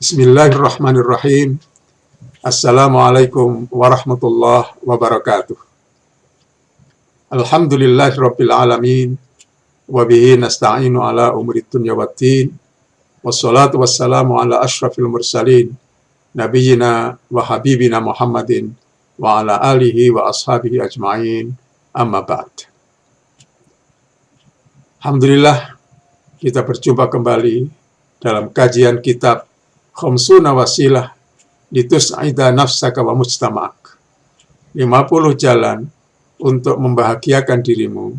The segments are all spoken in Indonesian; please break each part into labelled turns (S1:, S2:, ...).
S1: Bismillahirrahmanirrahim. Assalamualaikum warahmatullahi wabarakatuh. Alhamdulillahirabbil alamin wa bihi nasta'inu ala umuri dunya waddin. Wassalatu wassalamu ala asyrafil mursalin nabiyyina wa habibina Muhammadin wa ala alihi wa ashabihi ajma'in. Amma ba'd. Alhamdulillah, kita berjumpa kembali dalam kajian kitab Khamsuna Wasilah Litus'ida Nafsaka wa Mujtama'ak, 50 jalan untuk membahagiakan dirimu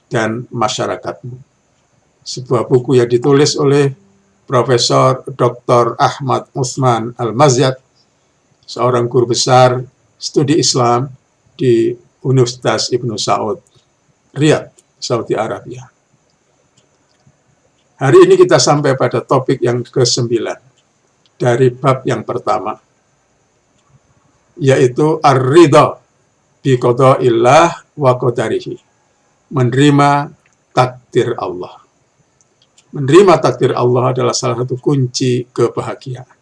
S1: dan masyarakatmu. Sebuah buku yang ditulis oleh Profesor Dr. Ahmad Uthman Al-Mazyad, seorang guru besar studi Islam di Universitas Ibnu Saud, Riyadh, Saudi Arabia. Hari ini kita sampai pada topik yang ke-9 dari bab yang pertama, yaitu ar-ridha bi qada'illah wa qadarihi, menerima takdir Allah. Menerima takdir Allah adalah salah satu kunci kebahagiaan.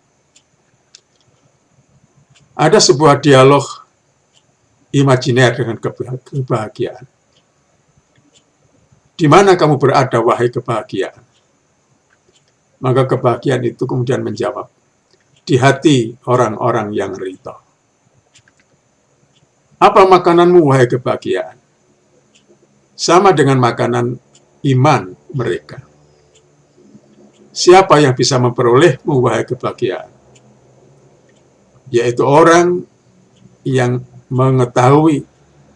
S1: Ada sebuah dialog imajiner dengan kebahagiaan. Di mana kamu berada, wahai kebahagiaan? Maka kebahagiaan itu kemudian menjawab, di hati orang-orang yang ridha. Apa makananmu, wahai kebahagiaan? Sama dengan makanan iman mereka. Siapa yang bisa memperolehmu, wahai kebahagiaan? Yaitu orang yang mengetahui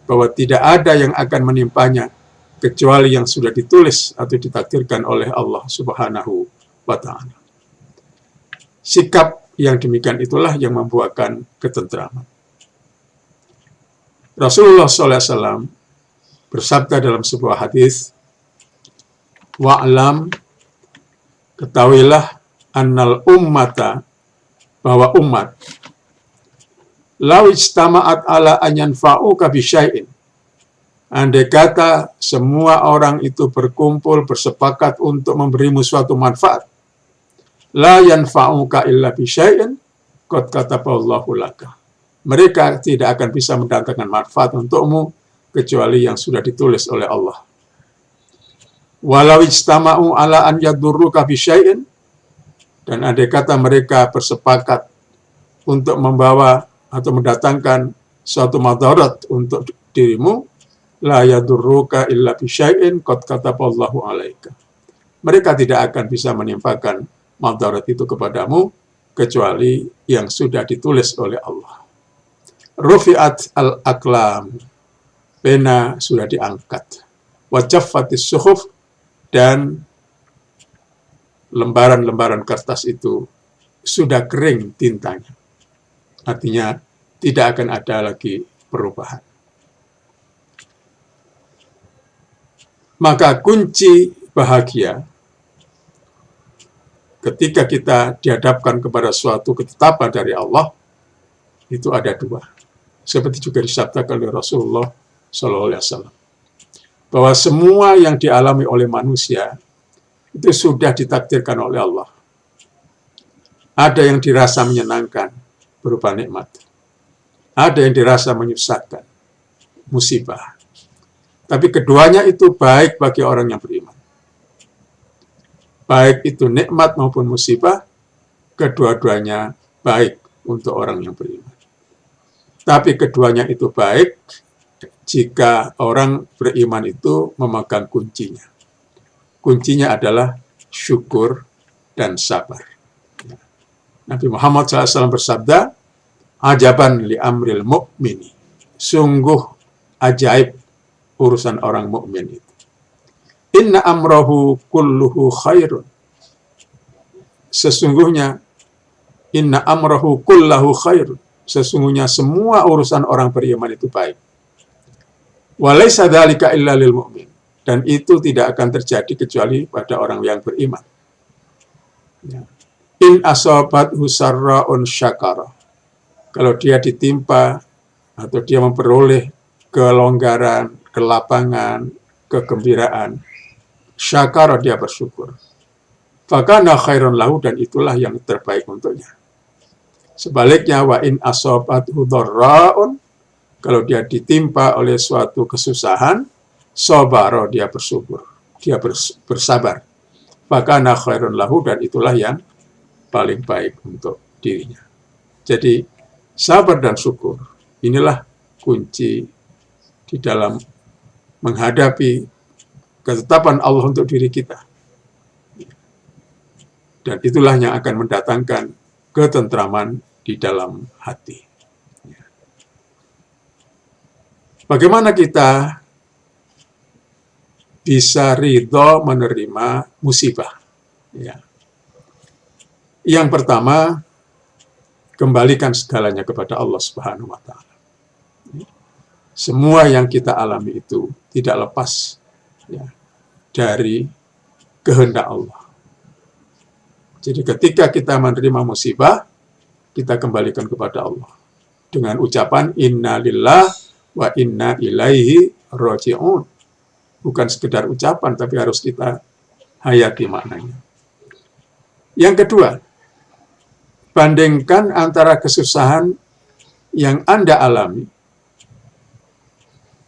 S1: bahwa tidak ada yang akan menimpanya kecuali yang sudah ditulis atau ditakdirkan oleh Allah Subhanahu wa ta'ala. Sikap yang demikian itulah yang membuahkan ketentraman. Rasulullah SAW bersabda dalam sebuah hadis, wa'lam, ketahuilah, annal ummata, bahwa umat, law ijtama'at ala an yanfa'uka bisyai'in, andai kata semua orang itu berkumpul bersepakat untuk memberimu suatu manfaat, la yanfa'uka illa bisyai'in qad kataballahu laka. Mereka tidak akan bisa mendatangkan manfaat untukmu kecuali yang sudah ditulis oleh Allah. Walau ijtama'u ala an yadurruka bisyai'in, dan andai kata mereka bersepakat untuk membawa atau mendatangkan suatu madarat untuk dirimu, la yadurruka illa bisyai'in qad kataballahu alaika. Mereka tidak akan bisa menimpakan madarat itu kepadamu kecuali yang sudah ditulis oleh Allah. Rufi'at al-aqlam, pena sudah diangkat. Wa jaffatis suhuf, dan lembaran-lembaran kertas itu sudah kering tintanya. Artinya tidak akan ada lagi perubahan. Maka kunci bahagia ketika kita dihadapkan kepada suatu ketetapan dari Allah, itu ada dua. Seperti juga disabdakan oleh Rasulullah SAW, bahwa semua yang dialami oleh manusia itu sudah ditakdirkan oleh Allah. Ada yang dirasa menyenangkan, berupa nikmat. Ada yang dirasa menyusahkan, musibah. Tapi keduanya itu baik bagi orang yang beriman. Baik itu nikmat maupun musibah, kedua-duanya baik untuk orang yang beriman. Tapi keduanya itu baik jika orang beriman itu memegang kuncinya. Kuncinya adalah syukur dan sabar. Nabi Muhammad SAW bersabda, ajaban li amril mu'mini, sungguh ajaib urusan orang mukmin itu. Inna amrahu kulluhu khairun. Sesungguhnya, inna amrahu kullahu khairun. Sesungguhnya semua urusan orang beriman itu baik. Walaysa dzalika illa lil mu'min. Dan itu tidak akan terjadi kecuali pada orang yang beriman. Ya. In asabathu sarra'un syakara. Kalau dia ditimpa atau dia memperoleh kelonggaran, kelapangan, kegembiraan, syakara, dia bersyukur. fakana khairon lahu, dan itulah yang terbaik untuknya. Sebaliknya, wa in asobathu dharraun, kalau dia ditimpa oleh suatu kesusahan, sabara, dia bersyukur, dia bersabar. Fakana khairun lahu, dan itulah yang paling baik untuk dirinya. Jadi sabar dan syukur, inilah kunci di dalam menghadapi ketetapan Allah untuk diri kita. Dan itulah yang akan mendatangkan ketentraman di dalam hati. Bagaimana kita bisa ridho menerima musibah? Ya. Yang pertama, kembalikan segalanya kepada Allah Subhanahu wa Ta'ala. Semua yang kita alami itu tidak lepas ya, dari kehendak Allah. Jadi ketika kita menerima musibah, kita kembalikan kepada Allah dengan ucapan inna lillah wa inna ilaihi raji'un. Bukan sekedar ucapan, tapi harus kita hayati maknanya. Yang kedua, bandingkan antara kesusahan yang Anda alami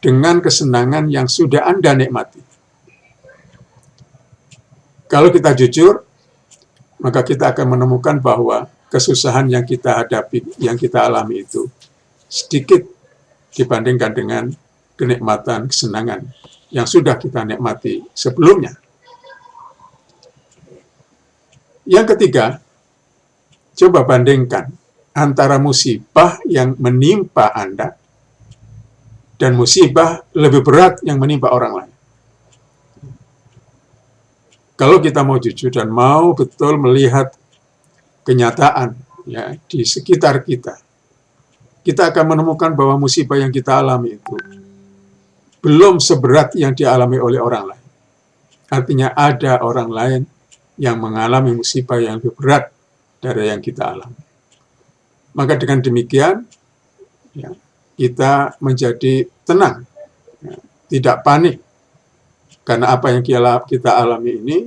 S1: dengan kesenangan yang sudah Anda nikmati. Kalau kita jujur, maka kita akan menemukan bahwa kesusahan yang kita hadapi, yang kita alami itu sedikit dibandingkan dengan kenikmatan, kesenangan yang sudah kita nikmati sebelumnya. Yang ketiga, coba bandingkan antara musibah yang menimpa Anda dan musibah lebih berat yang menimpa orang lain. Kalau kita mau jujur dan mau betul melihat kenyataan ya di sekitar kita, kita akan menemukan bahwa musibah yang kita alami itu belum seberat yang dialami oleh orang lain. Artinya ada orang lain yang mengalami musibah yang lebih berat dari yang kita alami. Maka dengan demikian, ya, kita menjadi tenang, ya, tidak panik, karena apa yang kita alami ini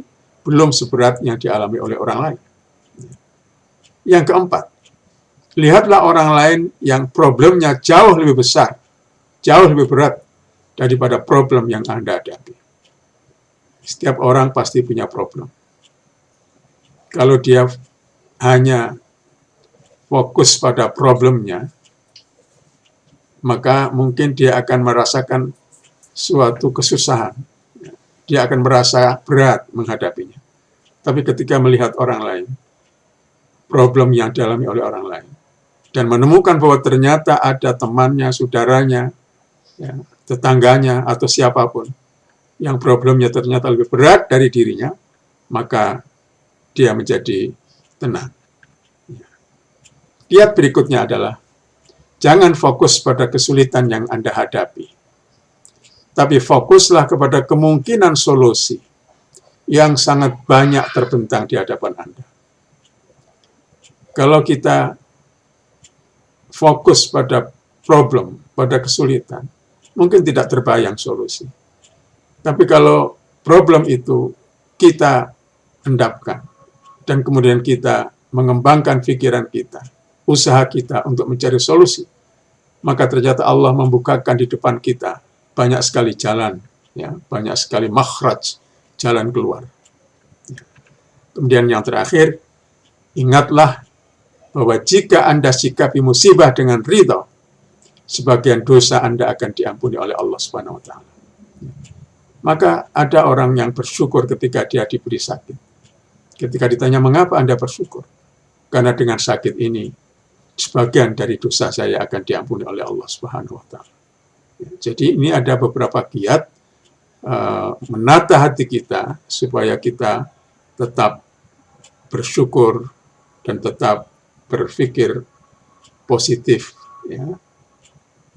S1: belum seberat yang dialami oleh orang lain. Yang keempat, lihatlah orang lain yang problemnya jauh lebih besar, jauh lebih berat daripada problem yang Anda hadapi. Setiap orang pasti punya problem. Kalau dia hanya fokus pada problemnya, maka mungkin dia akan merasakan suatu kesusahan. Dia akan merasa berat menghadapinya. Tapi ketika melihat orang lain, problem yang dialami oleh orang lain, dan menemukan bahwa ternyata ada temannya, saudaranya, ya, tetangganya, atau siapapun, yang problemnya ternyata lebih berat dari dirinya, maka dia menjadi tenang. Kiat berikutnya adalah, jangan fokus pada kesulitan yang Anda hadapi, tapi fokuslah kepada kemungkinan solusi yang sangat banyak terbentang di hadapan Anda. Kalau kita fokus pada problem, pada kesulitan, mungkin tidak terbayang solusi. Tapi kalau problem itu kita endapkan, dan kemudian kita mengembangkan pikiran kita, usaha kita untuk mencari solusi, maka ternyata Allah membukakan di depan kita banyak sekali jalan, ya, banyak sekali makhraj, jalan keluar. Kemudian yang terakhir, ingatlah bahwa jika Anda sikapi musibah dengan ridho, sebagian dosa Anda akan diampuni oleh Allah Subhanahu wa Ta'ala. Maka ada orang yang bersyukur ketika dia diberi sakit. Ketika ditanya, mengapa Anda bersyukur? Karena dengan sakit ini, sebagian dari dosa saya akan diampuni oleh Allah Subhanahu wa Ta'ala. Jadi ini ada beberapa kiat menata hati kita supaya kita tetap bersyukur dan tetap berpikir positif, ya,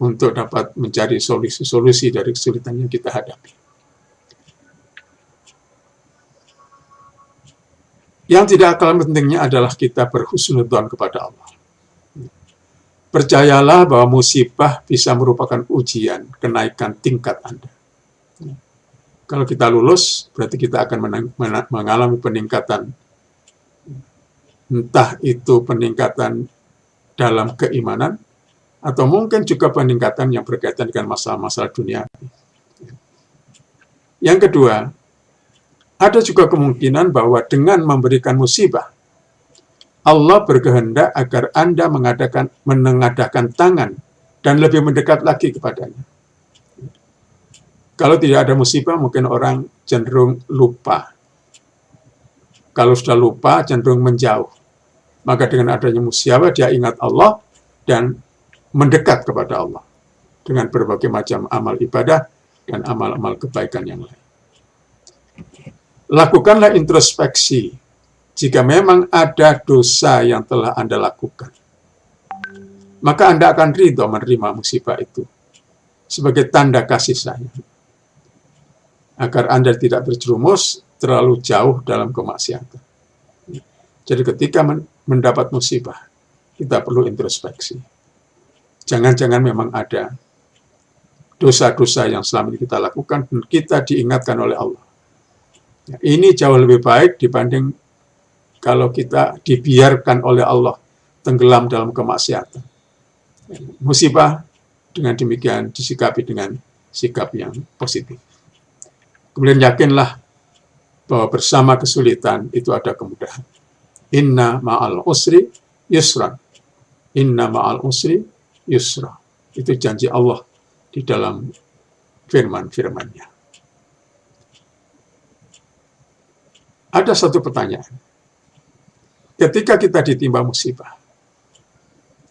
S1: untuk dapat mencari solusi-solusi dari kesulitan yang kita hadapi. Yang tidak kalah pentingnya adalah kita berhusnudzon kepada Allah. Percayalah bahwa musibah bisa merupakan ujian kenaikan tingkat Anda. Kalau kita lulus, berarti kita akan mengalami peningkatan entah itu peningkatan dalam keimanan, atau mungkin juga peningkatan yang berkaitan dengan masalah-masalah dunia. Yang kedua, ada juga kemungkinan bahwa dengan memberikan musibah, Allah berkehendak agar Anda menengadahkan tangan dan lebih mendekat lagi kepadanya. Kalau tidak ada musibah, mungkin orang cenderung lupa. Kalau sudah lupa, cenderung menjauh. Maka dengan adanya musibah, dia ingat Allah dan mendekat kepada Allah dengan berbagai macam amal ibadah dan amal-amal kebaikan yang lain. Lakukanlah introspeksi jika memang ada dosa yang telah Anda lakukan. Maka Anda akan ridho menerima musibah itu sebagai tanda kasih sayang, agar Anda tidak berjerumus terlalu jauh dalam kemaksiatan. Jadi ketika mendapat musibah, kita perlu introspeksi. Jangan-jangan memang ada dosa-dosa yang selama ini kita lakukan dan kita diingatkan oleh Allah. Ini jauh lebih baik dibanding kalau kita dibiarkan oleh Allah tenggelam dalam kemaksiatan. Musibah dengan demikian disikapi dengan sikap yang positif. Kemudian yakinlah bahwa bersama kesulitan itu ada kemudahan. Inna ma'al usri yusran. Inna ma'al usri yusra. Itu janji Allah di dalam firman-firmannya. Ada satu pertanyaan. Ketika kita ditimpa musibah,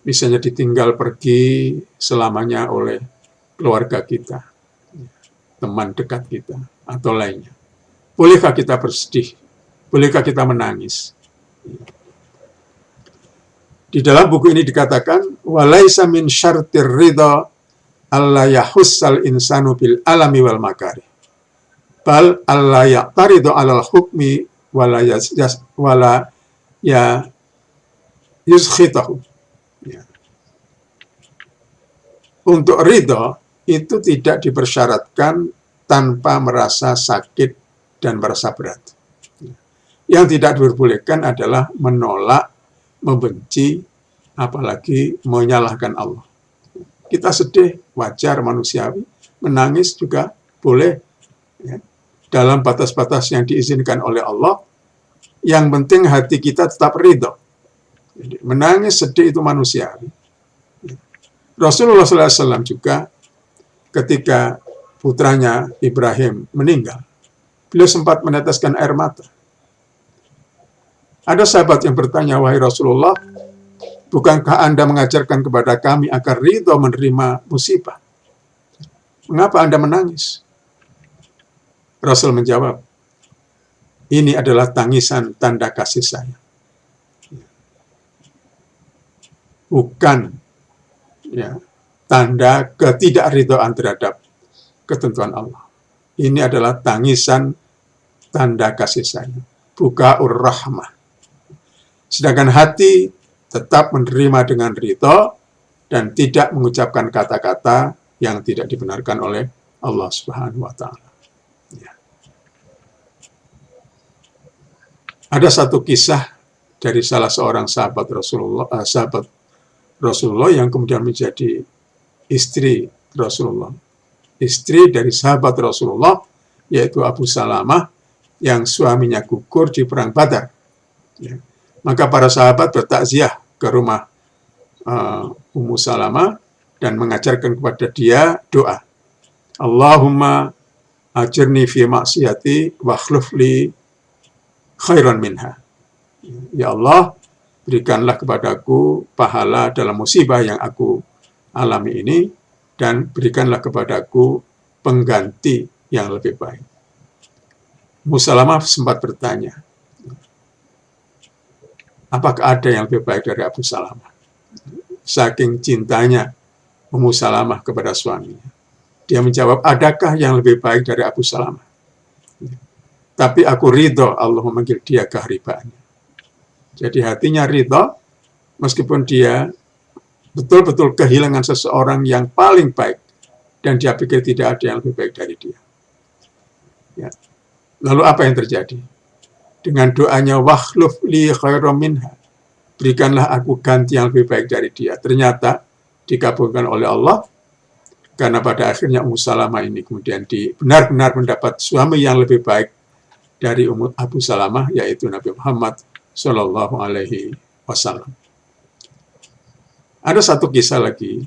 S1: misalnya ditinggal pergi selamanya oleh keluarga kita, teman dekat kita, atau lainnya. Bolehkah kita bersedih? Bolehkah kita menangis? Di dalam buku ini dikatakan, walaisa min syartir ridha alla yahussal insanu bil alami wal makari. Bal alla yaqtaridu alal hukmi wala ya yuskhitahu. Ya. Untuk ridha itu tidak dipersyaratkan tanpa merasa sakit dan merasa berat. Yang tidak diperbolehkan adalah menolak, membenci, apalagi menyalahkan Allah. Kita sedih, wajar, manusiawi. Menangis juga boleh, ya, dalam batas-batas yang diizinkan oleh Allah. Yang penting hati kita tetap ridho. Jadi, menangis, sedih itu manusiawi. Rasulullah SAW juga ketika putranya Ibrahim meninggal, beliau sempat meneteskan air mata. Ada sahabat yang bertanya, wahai Rasulullah, bukankah Anda mengajarkan kepada kami agar ridho menerima musibah? Mengapa Anda menangis? Rasul menjawab, ini adalah tangisan tanda kasih sayang. Bukan ya, tanda ketidakridhoan terhadap ketentuan Allah. Ini adalah tangisan tanda kasih sayang. Bukaur rahmah. Sedangkan hati tetap menerima dengan ridho dan tidak mengucapkan kata-kata yang tidak dibenarkan oleh Allah Subhanahu wa Ta'ala. Ya. Ada satu kisah dari salah seorang sahabat Rasulullah yang kemudian menjadi istri Rasulullah. Istri dari sahabat Rasulullah, yaitu Abu Salamah, yang suaminya gugur di perang Badar. Ya. Maka para sahabat bertakziah ke rumah Ummu Salamah dan mengajarkan kepada dia doa. Allahumma ajirni fi maksiyati wa akhlif li khairan minha. Ya Allah, berikanlah kepadaku pahala dalam musibah yang aku alami ini dan berikanlah kepadaku pengganti yang lebih baik. Ummu Salamah sempat bertanya, apakah ada yang lebih baik dari Abu Salamah? Saking cintanya Ummu Salamah kepada suaminya. Dia menjawab, adakah yang lebih baik dari Abu Salamah? Tapi aku ridho Allah memanggil dia keharibaannya. Jadi hatinya ridho, meskipun dia betul-betul kehilangan seseorang yang paling baik, dan dia pikir tidak ada yang lebih baik dari dia. Ya. Lalu apa yang terjadi? Dengan doanya wakhluf li khairam minha, berikanlah aku ganti yang lebih baik dari dia. Ternyata dikabulkan oleh Allah, karena pada akhirnya Ummu Salamah ini kemudian benar-benar mendapat suami yang lebih baik dari Abu Salamah, yaitu Nabi Muhammad Shallallahu Alaihi Wasallam. Ada satu kisah lagi,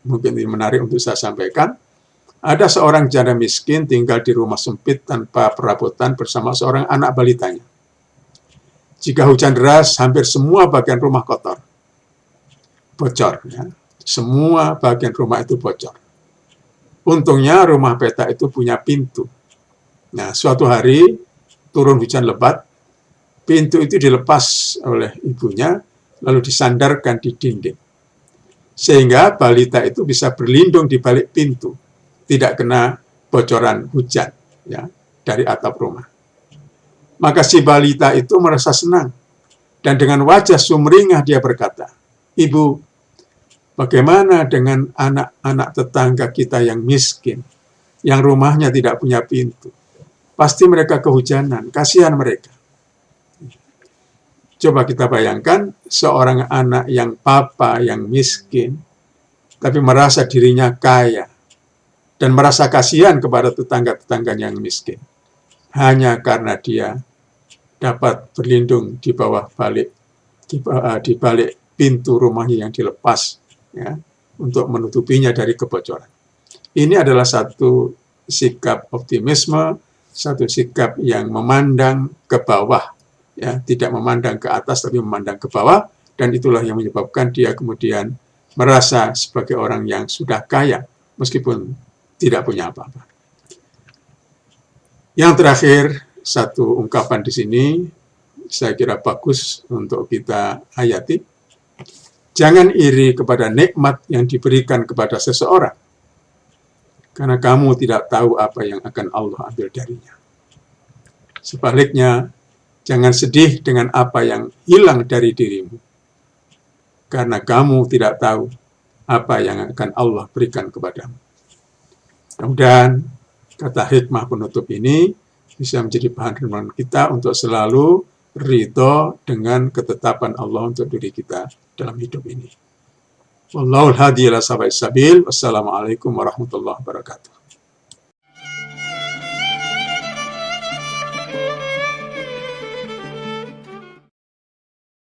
S1: mungkin ini menarik untuk saya sampaikan. Ada seorang janda miskin tinggal di rumah sempit tanpa perabotan bersama seorang anak balitanya. Jika hujan deras, hampir semua bagian rumah kotor, bocor. Ya. Semua bagian rumah itu bocor. Untungnya rumah peta itu punya pintu. Nah, suatu hari turun hujan lebat, pintu itu dilepas oleh ibunya, lalu disandarkan di dinding. Sehingga balita itu bisa berlindung di balik pintu, tidak kena bocoran hujan ya, dari atap rumah. Maka si balita itu merasa senang, dan dengan wajah sumringah dia berkata, "Ibu, bagaimana dengan anak-anak tetangga kita yang miskin, yang rumahnya tidak punya pintu? Pasti mereka kehujanan, kasihan mereka." Coba kita bayangkan seorang anak yang papa, yang miskin, tapi merasa dirinya kaya, dan merasa kasihan kepada tetangga-tetangganya yang miskin, hanya karena dia dapat berlindung di balik pintu rumahnya yang dilepas, ya, untuk menutupinya dari kebocoran. Ini adalah satu sikap optimisme, satu sikap yang memandang ke bawah, ya, tidak memandang ke atas tapi memandang ke bawah, dan itulah yang menyebabkan dia kemudian merasa sebagai orang yang sudah kaya meskipun tidak punya apa-apa. Yang terakhir, satu ungkapan di sini saya kira bagus untuk kita hayati. Jangan iri kepada nikmat yang diberikan kepada seseorang, karena kamu tidak tahu apa yang akan Allah ambil darinya. Sebaliknya, jangan sedih dengan apa yang hilang dari dirimu, karena kamu tidak tahu apa yang akan Allah berikan kepadamu. Mudah-mudahan kata hikmah penutup ini bisa menjadi bahan renungan kita untuk selalu ridho dengan ketetapan Allah untuk diri kita dalam hidup ini. Wallahul hadi ila sawa'is sabil. Wassalamualaikum warahmatullahi wabarakatuh.